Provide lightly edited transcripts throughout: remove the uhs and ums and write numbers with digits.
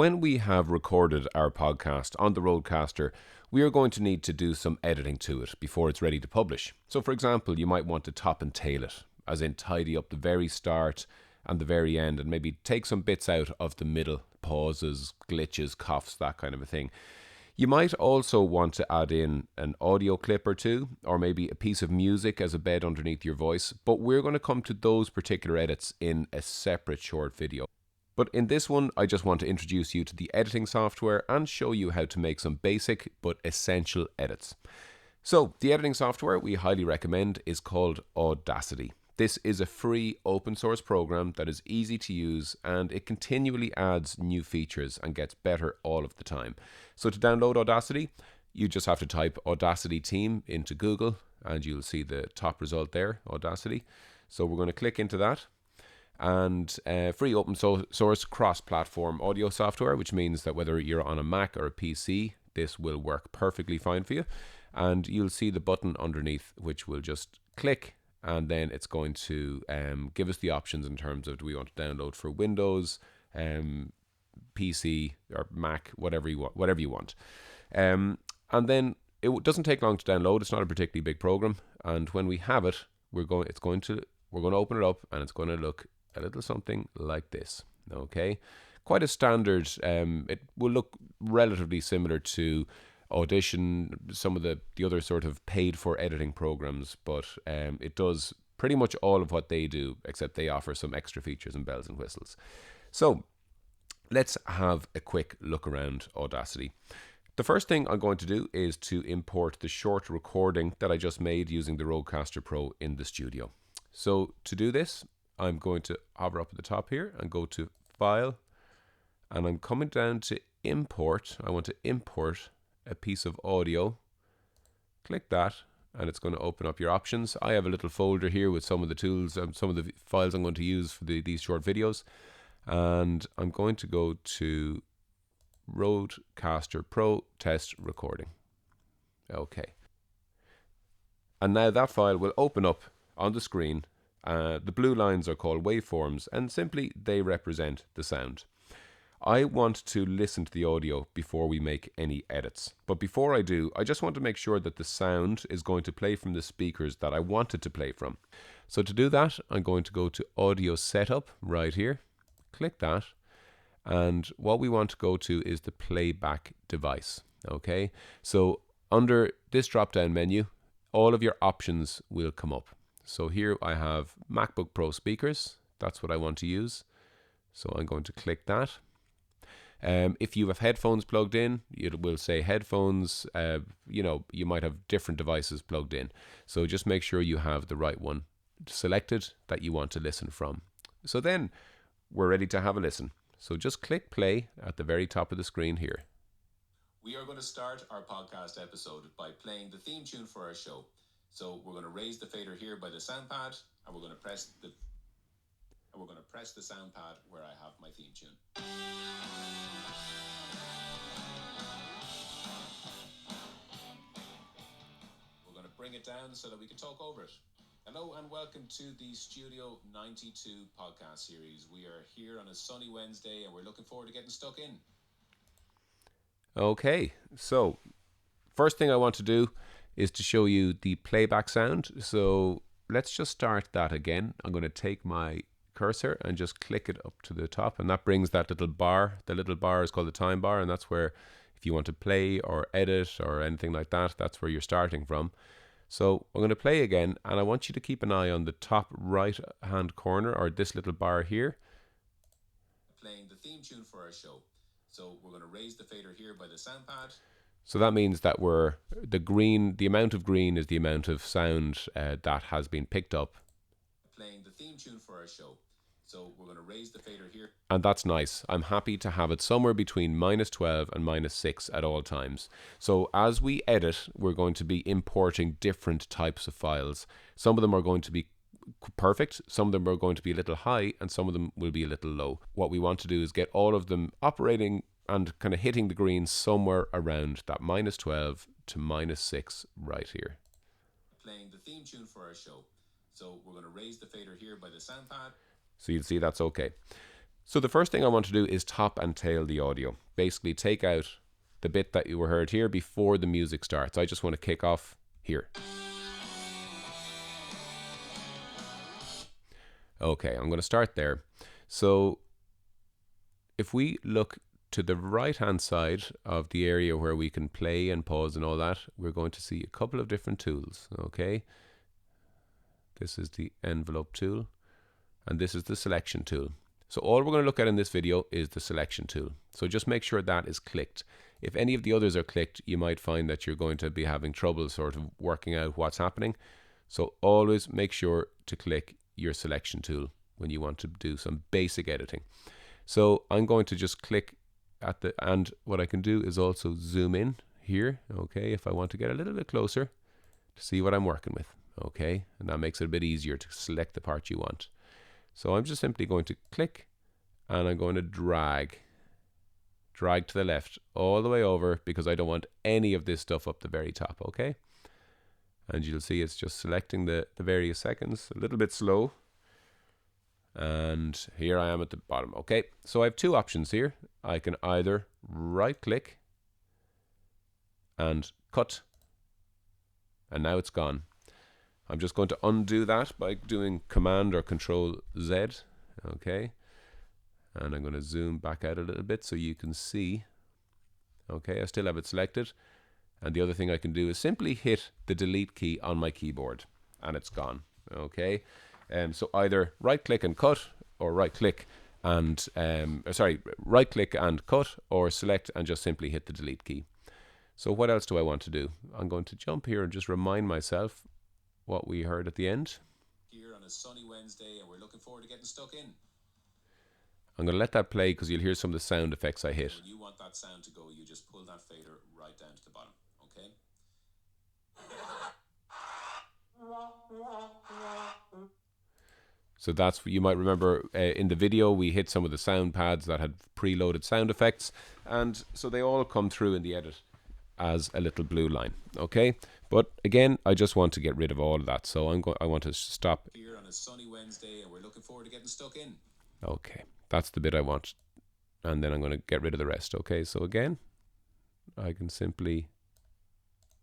When we have recorded our podcast on the Roadcaster, we are going to need to do some editing to it before it's ready to publish. So for example, you might want to top and tail it, as in tidy up the very start and the very end, and maybe take some bits out of the middle, pauses, glitches, coughs, that kind of a thing. You might also want to add in an audio clip or two, or maybe a piece of music as a bed underneath your voice, but we're going to come to those particular edits in a separate short video. But in this one, I just want to introduce you to the editing software and show you how to make some basic but essential edits. So the editing software we highly recommend is called Audacity. This is a free open source program that is easy to use, and it continually adds new features and gets better all of the time. So to download Audacity, you just have to type Audacity Team into Google and you'll see the top result there, Audacity. So we're going to click into that. And free open source cross-platform audio software, which means that whether you're on a Mac or a PC, this will work perfectly fine for you. And you'll see the button underneath, which will just click, and then it's going to give us the options in terms of, do we want to download for Windows, PC or Mac, whatever you want. And then it doesn't take long to download. It's not a particularly big program, and when we have it, we're going to open it up, and it's going to look a little something like this. Okay, quite a standard. It will look relatively similar to Audition, some of the other sort of paid for editing programs, but it does pretty much all of what they do, except they offer some extra features and bells and whistles. So let's have a quick look around Audacity. The first thing I'm going to do is to import the short recording that I just made using the Rodecaster Pro in the studio. So to do this, I'm going to hover up at the top here and go to File, and I'm coming down to Import. I want to import a piece of audio. Click that, and it's going to open up your options. I have a little folder here with some of the tools and some of the files I'm going to use for these short videos, and I'm going to go to Rodecaster Pro Test Recording. Okay. And now that file will open up on the screen. The blue lines are called waveforms, and simply they represent the sound. I want to listen to the audio before we make any edits. But before I do, I just want to make sure that the sound is going to play from the speakers that I want it to play from. So to do that, I'm going to go to Audio Setup right here. Click that. And what we want to go to is the playback device. Okay, so under this drop down menu, all of your options will come up. So here I have MacBook Pro speakers. That's what I want to use. So I'm going to click that. If you have headphones plugged in, it will say headphones. You might have different devices plugged in. So just make sure you have the right one selected that you want to listen from. So then we're ready to have a listen. So just click play at the very top of the screen here. We are going to start our podcast episode by playing the theme tune for our show. So we're going to raise the fader here by the sound pad, and we're going to press the sound pad where I have my theme tune. We're going to bring it down so that we can talk over it. Hello and welcome to the Studio 92 podcast series. We are here on a sunny Wednesday, and we're looking forward to getting stuck in. Okay, so first thing I want to do is to show you the playback sound. So let's just start that again. I'm going to take my cursor and just click it up to the top, and that brings that little bar. The little bar is called the time bar, and that's where, if you want to play or edit or anything like that, that's where you're starting from. So I'm going to play again, and I want you to keep an eye on the top right hand corner, or this little bar here. Playing the theme tune for our show. So we're going to raise the fader here by the sound pad. So that means that the amount of green is the amount of sound that has been picked up. Playing the theme tune for our show. So we're going to raise the fader here. And that's nice. I'm happy to have it somewhere between -12 and -6 at all times. So as we edit, we're going to be importing different types of files. Some of them are going to be perfect, some of them are going to be a little high, and some of them will be a little low. What we want to do is get all of them operating and kind of hitting the green somewhere around that -12 to -6 right here. Playing the theme tune for our show. So we're going to raise the fader here by the sound pad. So you'll see that's okay. So the first thing I want to do is top and tail the audio. Basically take out the bit that you were heard here before the music starts. I just want to kick off here. Okay, I'm going to start there. So if we look to the right hand side of the area where we can play and pause and all that, we're going to see a couple of different tools. Okay, this is the envelope tool and this is the selection tool. So all we're going to look at in this video is the selection tool. So just make sure that is clicked. If any of the others are clicked, you might find that you're going to be having trouble sort of working out what's happening. So always make sure to click your selection tool when you want to do some basic editing. So I'm going to just click at the, and what I can do is also zoom in here. Okay, if I want to get a little bit closer to see what I'm working with. Okay, and that makes it a bit easier to select the part you want. So I'm just simply going to click and I'm going to drag to the left all the way over because I don't want any of this stuff up the very top. Okay, and you'll see it's just selecting the various seconds, a little bit slow. And here I am at the bottom. Okay, so I have two options here. I can either right click and cut, and now it's gone. I'm just going to undo that by doing Command or Control Z. Okay, and I'm going to zoom back out a little bit so you can see. Okay, I still have it selected, and the other thing I can do is simply hit the delete key on my keyboard and it's gone. Okay, so either right click and cut, or right click and right click and cut, or select and just simply hit the delete key. So what else do I want to do? I'm going to jump here and just remind myself what we heard at the end. Here on a sunny Wednesday, and we're looking forward to getting stuck in. I'm going to let that play because you'll hear some of the sound effects I hit. When you want that sound to go, you just pull that fader right down to the bottom. Okay. So that's what you might remember in the video. We hit some of the sound pads that had preloaded sound effects, and so they all come through in the edit as a little blue line. Okay, but again, I just want to get rid of all of that, so I want to stop here on a sunny Wednesday, and we're looking forward to getting stuck in. Okay, that's the bit I want, and then I'm going to get rid of the rest. Okay, so again, I can simply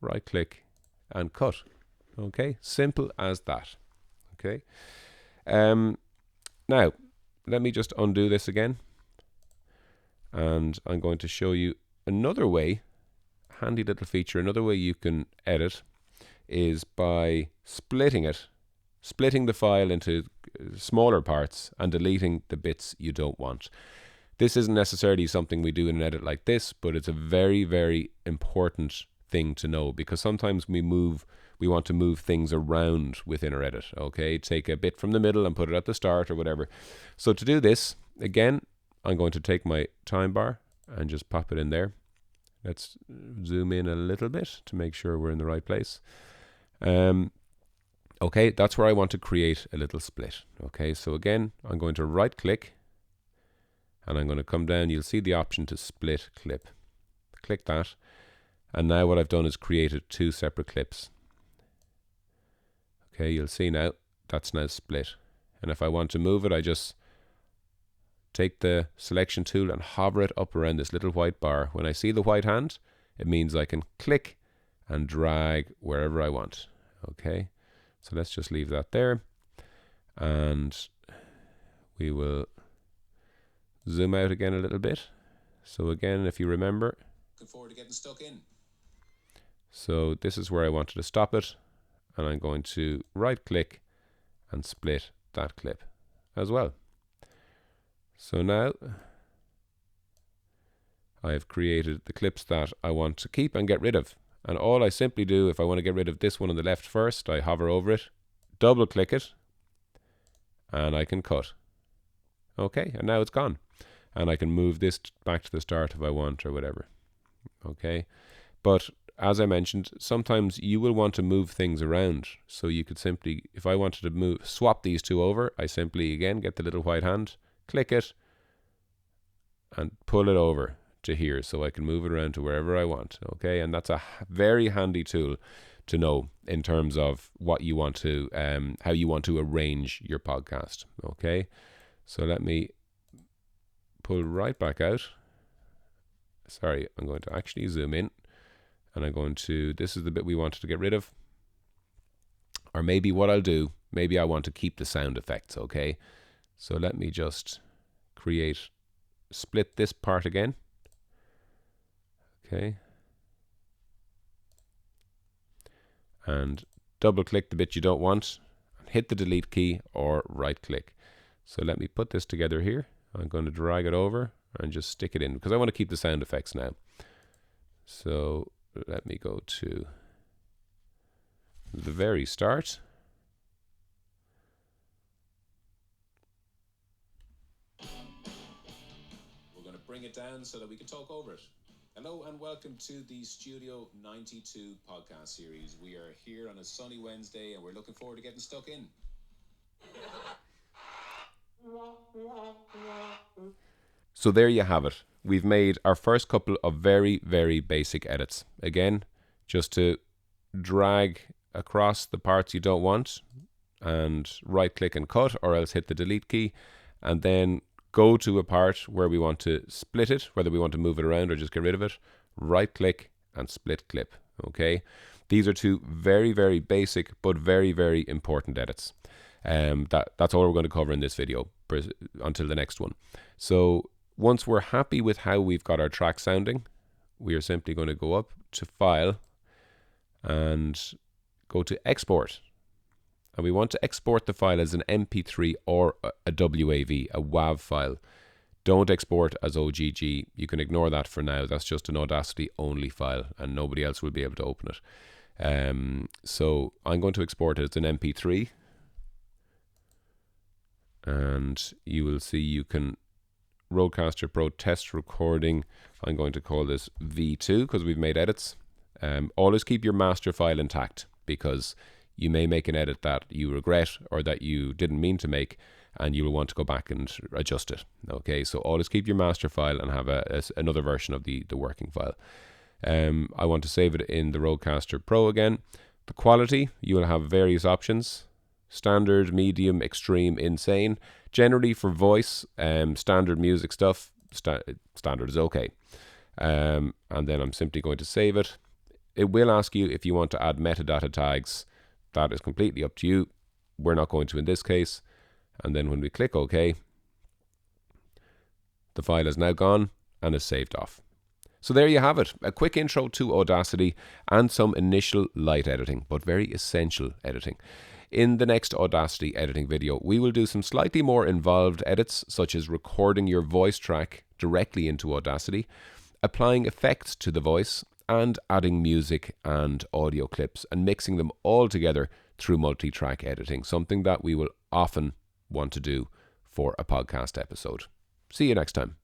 right click and cut. Okay, simple as that. Okay, now let me just undo this again, and I'm going to show you another way, handy little feature. Another way you can edit is by splitting the file into smaller parts and deleting the bits you don't want. This isn't necessarily something we do in an edit like this, but it's a very, very important thing to know, because sometimes we want to move things around within our edit. Okay, take a bit from the middle and put it at the start or whatever. So to do this, again, I'm going to take my time bar and just pop it in there. Let's zoom in a little bit to make sure we're in the right place. Okay, that's where I want to create a little split. Okay, so again, I'm going to right click and I'm going to come down. You'll see the option to split clip. Click that. And now what I've done is created two separate clips. Okay, you'll see now that's now split. And if I want to move it, I just take the selection tool and hover it up around this little white bar. When I see the white hand, it means I can click and drag wherever I want. Okay, so let's just leave that there, and we will zoom out again a little bit. So again, if you remember, looking forward to getting stuck in. So this is where I wanted to stop it, and I'm going to right click and split that clip as well. So now I have created the clips that I want to keep and get rid of. And all I simply do, if I want to get rid of this one on the left first, I hover over it, double click it, and I can cut. Okay, and now it's gone. And I can move this back to the start if I want or whatever. Okay, but as I mentioned, sometimes you will want to move things around. So you could simply, if I wanted to swap these two over, I simply again get the little white hand, click it, and pull it over to here, so I can move it around to wherever I want. Okay, and that's a very handy tool to know in terms of what you want to, how you want to arrange your podcast. Okay, so let me pull right back out. Sorry, I'm going to actually zoom in, and I'm going to, this is the bit we wanted to get rid of. Or maybe what I'll do, maybe I want to keep the sound effects, okay? So let me just split this part again. Okay. And double click the bit you don't want, hit the delete key or right click. So let me put this together here. I'm going to drag it over and just stick it in because I want to keep the sound effects now. So let me go to the very start. We're going to bring it down so that we can talk over it. Hello and welcome to the Studio 92 podcast series. We are here on a sunny Wednesday and we're looking forward to getting stuck in. So there you have it. We've made our first couple of very, very basic edits. Again, just to drag across the parts you don't want and right click and cut, or else hit the delete key, and then go to a part where we want to split it, whether we want to move it around or just get rid of it, right click and split clip. Okay, these are two very, very basic but very, very important edits. That's all we're going to cover in this video until the next one. So once we're happy with how we've got our track sounding, we are simply going to go up to File and go to Export. And we want to export the file as an MP3 or a WAV, a WAV file. Don't export as OGG. You can ignore that for now. That's just an Audacity only file and nobody else will be able to open it. So I'm going to export it as an MP3. And you will see you can Rodecaster Pro test recording. I'm going to call this V2 because we've made edits. Always keep your master file intact because you may make an edit that you regret or that you didn't mean to make and you will want to go back and adjust it. Okay, so always keep your master file and have another version of the working file. I want to save it in the Rodecaster Pro again. The quality, you will have various options. Standard, medium, extreme, insane. Generally for voice, standard music stuff, standard is okay. And then I'm simply going to save it. It will ask you if you want to add metadata tags. That is completely up to you. We're not going to in this case. And then when we click OK, the file is now gone and is saved off. So there you have it, a quick intro to Audacity and some initial light editing, but very essential editing. In the next Audacity editing video, we will do some slightly more involved edits, such as recording your voice track directly into Audacity, applying effects to the voice, and adding music and audio clips and mixing them all together through multi-track editing, something that we will often want to do for a podcast episode. See you next time.